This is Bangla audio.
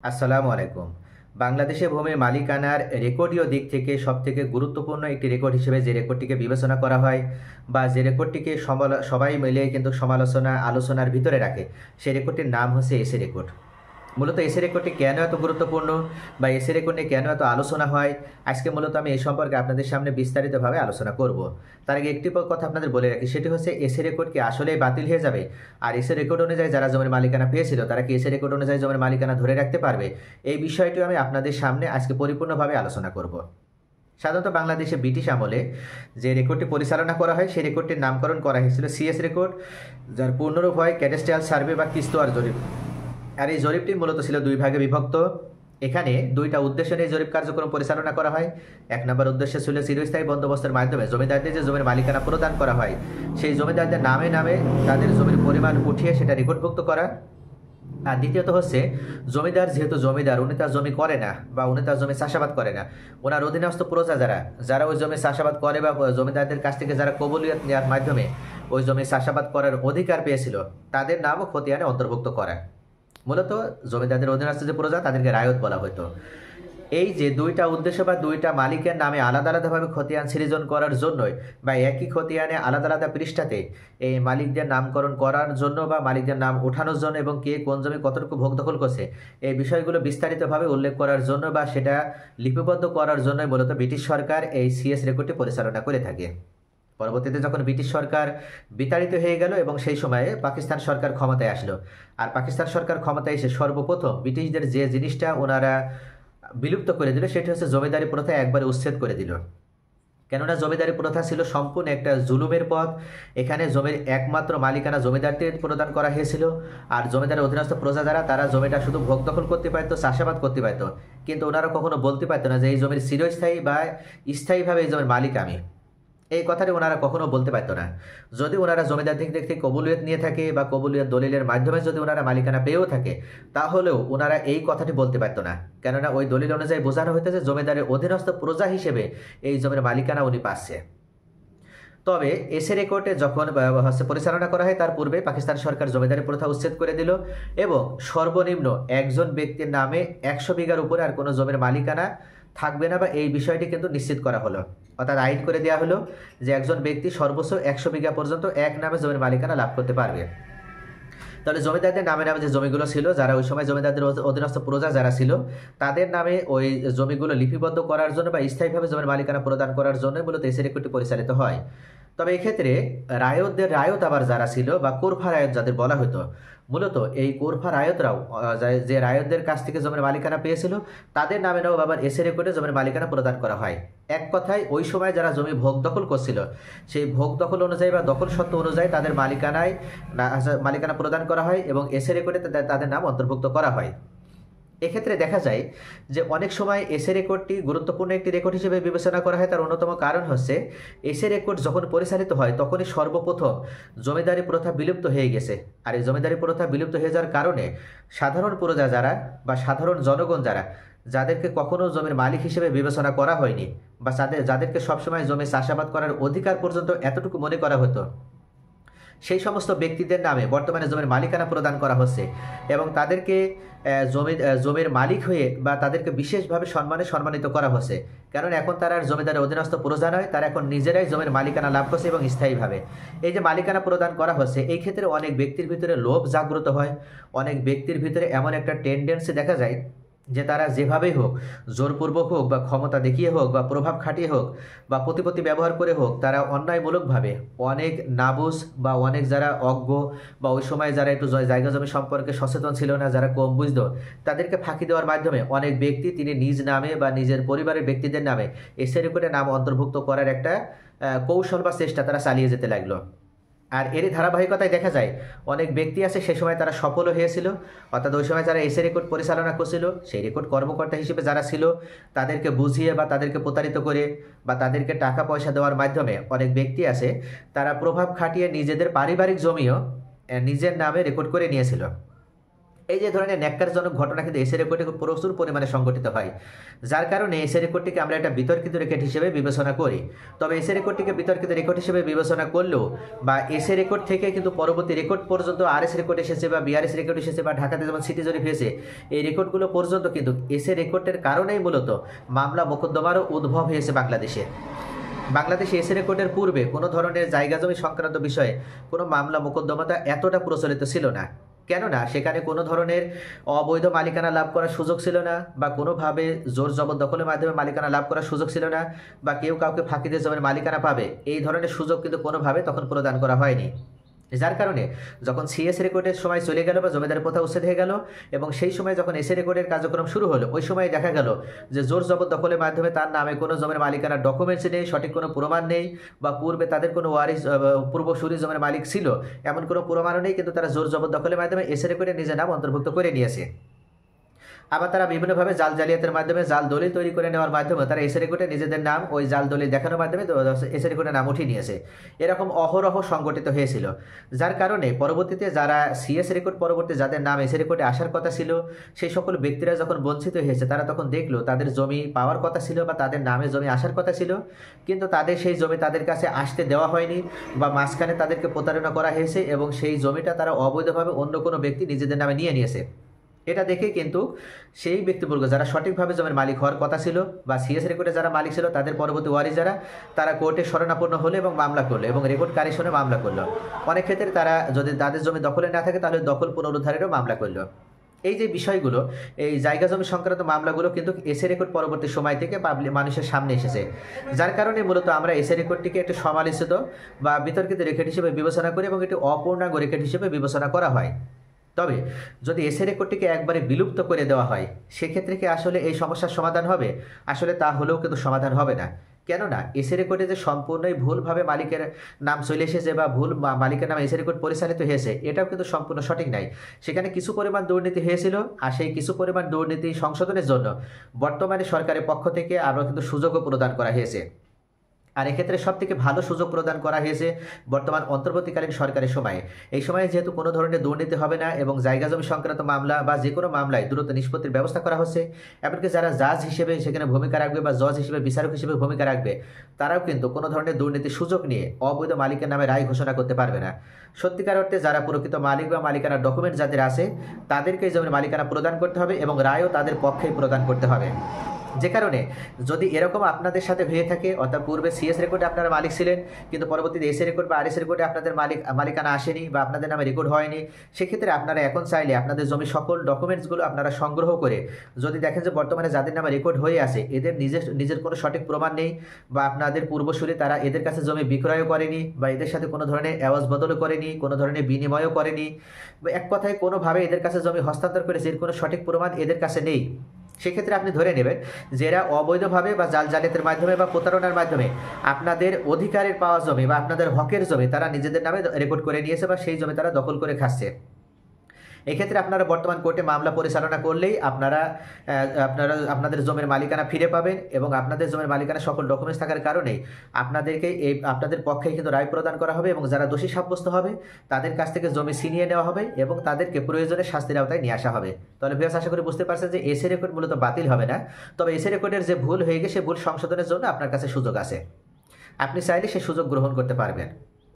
আসসালামু আলাইকুম। বাংলাদেশে ভূমির মালিকানার রেকর্ডীয় দিক থেকে সবথেকে গুরুত্বপূর্ণ একটি রেকর্ড হিসেবে যে রেকর্ডটিকে বিবেচনা করা হয় বা যে রেকর্ডটিকে সবাই মিলে কিন্তু আলোচনার ভিতরে রাখে, সেই রেকর্ডটির নাম হচ্ছে এসএ রেকর্ড। মূলত এসএ রেকর্ডটি কেন এত গুরুত্বপূর্ণ বা এসএ রেকর্ড নিয়ে কেন এত আলোচনা হয়, আজকে মূলত আমি এই সম্পর্কে আপনাদের সামনে বিস্তারিতভাবে আলোচনা করব। তার আগে একটি কথা আপনাদের বলে রাখি, সেটি হচ্ছে এসএ রেকর্ড কি আসলেই বাতিল হয়ে যাবে, আর এসএ রেকর্ড অনুযায়ী যারা জমির মালিকানা পেয়েছিল তারা কি এসএ রেকর্ড অনুযায়ী জমির মালিকানা ধরে রাখতে পারবে, এই বিষয়টি আমি আপনাদের সামনে আজকে পরিপূর্ণভাবে আলোচনা করব। সাধারণত বাংলাদেশে ব্রিটিশ আমলে যে রেকর্ডটি পরিচালনা করা হয় সেই রেকর্ডটির নামকরণ করা হয়েছিল সিএস রেকর্ড, যার পূর্ণরূপ হয় ক্যাডেস্ট্রিয়াল সার্ভে বা কিস্তোয়ার জরিপ। আর এই জরিপটি মূলত ছিল দুই ভাগে বিভক্ত। এখানে দুইটা উদ্দেশ্য নিয়ে জরিপ কার্যক্রম পরিচালনা করা হয়। এক নম্বর উদ্দেশ্য ছিল চিরস্থায়ী বন্দোবস্তের মাধ্যমে জমিদারদের যে জমির মালিকানা প্রদান করা হয় সেই জমিদারদের নামে নামে তাদের জমির পরিমাণ উঠিয়ে সেটা রেকর্ডভুক্ত করা। আর দ্বিতীয়ত হচ্ছে জমিদার, যেহেতু জমিদার উনি তার জমি করে না বা উনি তার জমি চাষাবাদ করে না, ওনার অধীনস্থ প্রজা যারা যারা ওই জমি চাষাবাদ করে বা জমিদারদের কাছ থেকে যারা কবুলিয়ত নেওয়ার মাধ্যমে ওই জমি চাষাবাদ করার অধিকার পেয়েছিল তাদের নামও খতিয়ানে অন্তর্ভুক্ত করা। মূলত জমিদারদের অধীনস্থ যে প্রজা তাদেরকে রায়ত বলা হতো। এই যে দুইটা উদ্দেশ্য বা দুইটা মালিকের নামে আলাদা আলাদাভাবে খতিয়ান সৃজন করার জন্যই বা একই খতিয়ানে আলাদা আলাদা পৃষ্ঠাতে এই মালিকদের নামকরণ করার জন্য বা মালিকদের নাম ওঠানোর জন্য এবং কে কোন জমি কতটুকু ভোগ দখল করছে এই বিষয়গুলো বিস্তারিতভাবে উল্লেখ করার জন্য বা সেটা লিপিবদ্ধ করার জন্যই মূলত ব্রিটিশ সরকার এই সিএস রেকর্ডটি পরিচালনা করে থাকে। পরবর্তীতে যখন ব্রিটিশ সরকার বিতাড়িত হয়ে গেল এবং সেই সময়ে পাকিস্তান সরকার ক্ষমতায় আসলো, আর পাকিস্তান সরকার ক্ষমতায় এসে সর্বপ্রথম ব্রিটিশদের যে জিনিসটা ওনারা বিলুপ্ত করে দিল সেটি হচ্ছে জমিদারি প্রথা একবারে উচ্ছেদ করে দিল। কেননা জমিদারি প্রথা ছিল সম্পূর্ণ একটা জুলুমের পথ। এখানে জমির একমাত্র মালিকানা জমিদারদের প্রদান করা হয়েছিল, আর জমিদারের অধীনস্থ প্রজা যারা তারা জমিটা শুধু ভোগ দখল করতে পারত, চাষাবাদ করতে পারত, কিন্তু ওনারা কখনো বলতে পারতো না যে এই জমির চিরস্থায়ী বা স্থায়ীভাবে এই জমির মালিক আমি। এই কথাটি ওনারা কখনো বলতে পারতো না। যদি ওনারা জমিদার দিক থেকে কবুলিয়ত নিয়ে থাকে বা কবুলিয়ত দলিলের মাধ্যমে যদি ওনারা মালিকানা পেয়েও থাকে, তাহলেও ওনারা এই কথাটি বলতে পারতো না, কেননা ওই দলিল অনুযায়ী বোঝানো হইতেছে জমিদারের অধীনস্থ প্রজা হিসেবে এই জমির মালিকানা উনি পাচ্ছে। তবে এসএ রেকর্ডে যখন পরিচালনা করা হয় তার পূর্বে পাকিস্তান সরকার জমিদারি প্রথা উচ্ছেদ করে দিল এবং সর্বনিম্ন একজন ব্যক্তির নামে 100 বিঘার উপরে আর কোনো জমির মালিকানা থাকবে না, বা এই বিষয়টি কিন্তু নিশ্চিত করা হলো। অর্থাৎ আইন করে দেওয়া হলো যে একজন ব্যক্তি সর্বোচ্চ 100 বিঘা পর্যন্ত এক নামে জমির মালিকানা লাভ করতে পারবে। তাহলে জমিদারদের নামে নামে যে জমিগুলো ছিল, যারা ওই সময় জমিদারদের অধীনস্থ প্রজা যারা ছিল তাদের নামে ওই জমিগুলো লিপিবদ্ধ করার জন্য বা স্থায়ীভাবে জমির মালিকানা প্রদান করার জন্য মূলত এসএ রেকর্ডটি পরিচালিত হয়। তবে এক্ষেত্রে রায়ত আবার যারা ছিল বা কোরফা রায়ত যাদের বলা হতো, মূলত এই কোরফা রায়তরাও যে রায়তদের কাছ থেকে জমির মালিকানা পেয়েছিল তাদের নামেও আবার এসএ রেকর্ডে জমির মালিকানা প্রদান করা হয়। এক কথায় ওই সময় যারা জমি ভোগ দখল করছিল সেই ভোগ দখল অনুযায়ী বা দখল সত্ত্ব অনুযায়ী তাদের মালিকানা প্রদান করা হয় এবং এসএ রেকর্ডে তাদের নাম অন্তর্ভুক্ত করা হয়। এক্ষেত্রে দেখা যায় যে অনেক সময় এসএ রেকর্ডটি গুরুত্বপূর্ণ একটি রেকর্ড হিসেবে বিবেচনা করা হয়। তার অন্যতম কারণ হচ্ছে এসএ রেকর্ড যখন পরিচালিত হয় তখনই সর্বপ্রথম জমিদারি প্রথা বিলুপ্ত হয়ে গেছে। আর এই জমিদারি প্রথা বিলুপ্ত হয়ে যাওয়ার কারণে সাধারণ প্রজা যারা বা সাধারণ জনগণ যারা, যাদেরকে কখনো জমির মালিক হিসেবে বিবেচনা করা হয়নি বা যাদেরকে সবসময় জমি চাষাবাদ করার অধিকার পর্যন্ত এতটুকু মনে করা হতো, সেই সমস্ত ব্যক্তিদের নামে বর্তমানে জমির মালিকানা প্রদান করা হচ্ছে এবং তাদেরকে জমির মালিক হয়ে বা তাদেরকে বিশেষভাবে সম্মানিত করা হচ্ছে। কারণ এখন তারা আর জমিদারের অধীনস্থ প্রজা নয়, তারা এখন নিজেরাই জমির মালিকানা লাভ করছে এবং স্থায়ীভাবে এই যে মালিকানা প্রদান করা হচ্ছে, এই ক্ষেত্রে অনেক ব্যক্তির ভিতরে লোভ জাগ্রত হয়। অনেক ব্যক্তির ভিতরে এমন একটা টেন্ডেন্সি দেখা যায় যে তারা যেভাবেই হোক, জোরপূর্বক হোক বা ক্ষমতা দেখিয়ে হোক বা প্রভাব খাটিয়ে হোক বা প্রতিপত্তি ব্যবহার করে হোক, তারা অন্যায়মূলকভাবে অনেক নাবুস বা অনেক যারা অজ্ঞ বা ওই সময় যারা একটু জায়গা জমি সম্পর্কে সচেতন ছিল না, যারা কম বুঝত, তাদেরকে ফাঁকি দেওয়ার মাধ্যমে অনেক ব্যক্তি তিনি নিজ নামে বা নিজের পরিবারের ব্যক্তিদের নামে এসএ রেকর্ডে নাম অন্তর্ভুক্ত করার একটা কৌশল বা চেষ্টা তারা চালিয়ে যেতে লাগলো। আর এরই ধারাবাহিকতায় দেখা যায় অনেক ব্যক্তি আছে সে সময় তারা সফলও হয়েছিল, অর্থাৎ ওই সময় যারা এসএ রেকর্ড পরিচালনা করছিল সেই রেকর্ড কর্মকর্তা হিসেবে যারা ছিল তাদেরকে বুঝিয়ে বা তাদেরকে প্রতারিত করে বা তাদেরকে টাকা পয়সা দেওয়ার মাধ্যমে অনেক ব্যক্তি আছে তারা প্রভাব খাটিয়ে নিজেদের পারিবারিক জমিও নিজের নামে রেকর্ড করে নিয়েছিল। এই যে ধরনের ন্যাক্কারজনক ঘটনা কিন্তু এসএ রেকর্ডে প্রচুর পরিমাণে সংঘটিত হয়, যার কারণে এসএ রেকর্ডটিকে আমরা একটা বিতর্কিত রেকর্ড হিসেবে বিবেচনা করি। তবে এসএ রেকর্ডটিকে বিতর্কিত রেকর্ড হিসেবে বিবেচনা করলেও বা এসএ রেকর্ড থেকে কিন্তু পরবর্তী রেকর্ড পর্যন্ত আরএস রেকর্ড এসেছে বা বিআরএস রেকর্ড এসেছে বা ঢাকাতে যেমন সিটি জরিপ হয়েছে, এই রেকর্ডগুলো পর্যন্ত কিন্তু এসএ রেকর্ডের কারণেই মূলত মামলা মোকদ্দমারও উদ্ভব হয়েছে বাংলাদেশে। বাংলাদেশে এসএ রেকর্ডের পূর্বে কোনো ধরনের জায়গা জমি সংক্রান্ত বিষয়ে কোনো মামলা মোকদ্দমাটা এতটা প্রচলিত ছিল না, কেননা সেখানে কোনো ধরনের অবৈধ মালিকানা লাভ করার সুযোগ ছিল না, বা কোনোভাবে জোর জবরদখলের মাধ্যমে মালিকানা লাভ করার সুযোগ ছিল না, বা কেউ কাউকে ফাঁকি দিয়ে জমির মালিকানা পাবে এই ধরনের সুযোগ কিন্তু কোনোভাবে তখন প্রদান করা হয়নি। যার কারণে যখন সিএস রেকর্ডের সময় চলে গেল বা জমিদার প্রথা উচ্ছেদ হয়ে গেল এবং সেই সময় যখন এসএ রেকর্ডের কার্যক্রম শুরু হলো, ওই সময় দেখা গেল যে জোর জবরদখলের মাধ্যমে তার নামে কোনো জমির মালিকানার ডকুমেন্টস নেই, সঠিক কোনো প্রমাণ নেই, বা পূর্বে তাদের কোনো ওয়ারিস পূর্বসূরি জমির মালিক ছিল এমন কোনো প্রমাণও নেই, কিন্তু তারা জোর জবরদখলের মাধ্যমে এসএ রেকর্ডে নিজের নাম অন্তর্ভুক্ত করে নিয়েছে। আবার তারা বিভিন্নভাবে জাল জালিয়াতের মাধ্যমে জাল দলিল তৈরি করে নেওয়ার মাধ্যমে তারা এসএ রেকর্ডে নিজেদের নাম ওই জাল দলিল দেখানোর মাধ্যমে এসএ রেকর্ডের নাম উঠিয়ে নিয়েছে। এরকম অহরহ সংগঠিত হয়েছিল, যার কারণে পরবর্তীতে যারা সিএস রেকর্ড পরবর্তী যাদের নাম এসএ রেকর্ডে আসার কথা ছিল, সেই সকল ব্যক্তিরা যখন বঞ্চিত হয়েছে তারা তখন দেখলো তাদের জমি পাওয়ার কথা ছিল বা তাদের নামে জমি আসার কথা ছিল, কিন্তু তাদের সেই জমি তাদের কাছে আসতে দেওয়া হয়নি, বা মাঝখানে তাদেরকে প্রতারণা করা হয়েছে এবং সেই জমিটা তারা অবৈধভাবে অন্য কোনো ব্যক্তি নিজেদের নামে নিয়ে নিয়েছে। এটা দেখে কিন্তু সেই ব্যক্তিবর্গ যারা সঠিকভাবে জমির মালিক হওয়ার কথা ছিল বা সিএস রেকর্ডে যারা মালিক ছিল তাদের পরবর্তী ওয়ারিশ যারা, তারা কোর্টে শরণাপন্ন হলো এবং মামলা করলো এবং রেকর্ড কারেকশনে মামলা করলো। অনেক ক্ষেত্রে তারা যদি তাদের জমি দখলে না থাকে তাহলে দখল পুনরুদ্ধারেরও মামলা করলো। এই যে বিষয়গুলো, এই জায়গা জমি সংক্রান্ত মামলাগুলো কিন্তু এসএ রেকর্ড পরবর্তী সময় থেকে মানুষের সামনে এসেছে, যার কারণে মূলত আমরা এসএ রেকর্ডটিকে একটি সমালোচিত বা বিতর্কিত রেকর্ড হিসেবে বিবেচনা করি এবং এটি অপূর্ণাঙ্গ রেকর্ড হিসেবে বিবেচনা করা হয়। তবে যদি এসএ রেকর্ডটিকে একবারে বিলুপ্ত করে দেওয়া হয় সেক্ষেত্রে কি আসলে এই সমস্যার সমাধান হবে? আসলে তা হলেও কিন্তু সমাধান হবে না, কেননা এসএ রেকর্ডে যে সম্পূর্ণই ভুলভাবে মালিকের নাম চলে এসেছে বা ভুল মালিকের নামে এসএ রেকর্ড পরিচালিত হয়েছে এটাও কিন্তু সম্পূর্ণ সঠিক নাই। সেখানে কিছু পরিমাণ দুর্নীতি হয়েছিল, আর সেই কিছু পরিমাণ দুর্নীতি সংশোধনের জন্য বর্তমানে সরকারের পক্ষ থেকে আরও কিন্তু সুযোগও প্রদান করা হয়েছে। আর এক্ষেত্রে সবথেকে ভালো সুযোগ প্রদান করা হয়েছে বর্তমান অন্তর্বর্তীকালীন সরকারের সময়ে। এই সময়ে যেহেতু কোনো ধরনের দুর্নীতি হবে না এবং জায়গা জমি সংক্রান্ত মামলা বা যে কোনো মামলায় দ্রুত নিষ্পত্তির ব্যবস্থা করা হচ্ছে, এমনকি যারা জাজ হিসেবে সেখানে ভূমিকা রাখবে বা জজ হিসেবে বিচারক হিসেবে ভূমিকা রাখবে তারাও কিন্তু কোনো ধরনের দুর্নীতির সুযোগ নিয়ে অবৈধ মালিকের নামে রায় ঘোষণা করতে পারবে না। সত্যিকার অর্থে যারা প্রকৃত মালিক বা মালিকানার ডকুমেন্ট যাদের আছে তাদেরকে জমির মালিকানা প্রদান করতে হবে এবং রায়ও তাদের পক্ষেই প্রদান করতে হবে। যে কারণে যদি এরকম আপনাদের সাথে হয়ে থাকে, অর্থাৎ পূর্বে সিএস রেকর্ডে আপনারা মালিক ছিলেন কিন্তু পরবর্তীতে এসএ রেকর্ড বা আরএস রেকর্ডে আপনাদের মালিকানা আসেনি বা আপনাদের নামে রেকর্ড হয়নি, সেক্ষেত্রে আপনারা এখন চাইলে আপনাদের জমি সকল ডকুমেন্টসগুলো আপনারা সংগ্রহ করে যদি দেখেন যে বর্তমানে যাদের নামে রেকর্ড হয়ে আছে এদের নিজের কোনো সঠিক প্রমাণ নেই বা আপনাদের পূর্বসূরি তারা এদের কাছে জমি বিক্রয়ও করেনি বা এদের সাথে কোনো ধরনের এওয়াজ বদলও করেনি, কোনো ধরনের বিনিময়ও করেনি, বা এক কথায় কোনোভাবে এদের কাছে জমি হস্তান্তর করেছে এর কোনো সঠিক প্রমাণ এদের কাছে নেই, সেক্ষেত্রে আপনি ধরে নেবেন যে এরা অবৈধভাবে বা জাল জালিয়াতের মাধ্যমে বা প্রতারণার মাধ্যমে আপনাদের অধিকারের পাওয়া জমি বা আপনাদের হকের জমি তারা নিজেদের নামে রেকর্ড করে নিয়েছে বা সেই জমি তারা দখল করে খাচ্ছে। এক্ষেত্রে আপনারা বর্তমান কোর্টে মামলা পরিচালনা করলেই আপনাদের জমির মালিকানা ফিরে পাবেন এবং আপনাদের জমির মালিকানা সকল ডকুমেন্টস থাকার কারণেই আপনাদের পক্ষে কিন্তু রায় প্রদান করা হবে এবং যারা দোষী সাব্যস্ত হবে তাদের কাছ থেকে জমি ছিনিয়ে নেওয়া হবে এবং তাদেরকে প্রয়োজনে শাস্তির আওতায় নিয়ে আসা হবে। তাহলে ভিউয়ার্স, আশা করি বুঝতে পারছেন যে এসএ রেকর্ড মূলত বাতিল হবে না, তবে এসএ রেকর্ডের যে ভুল হয়ে গেছে ভুল সংশোধনের জন্য আপনার কাছে সুযোগ আছে, আপনি চাইলে সে সুযোগ গ্রহণ করতে পারবেন।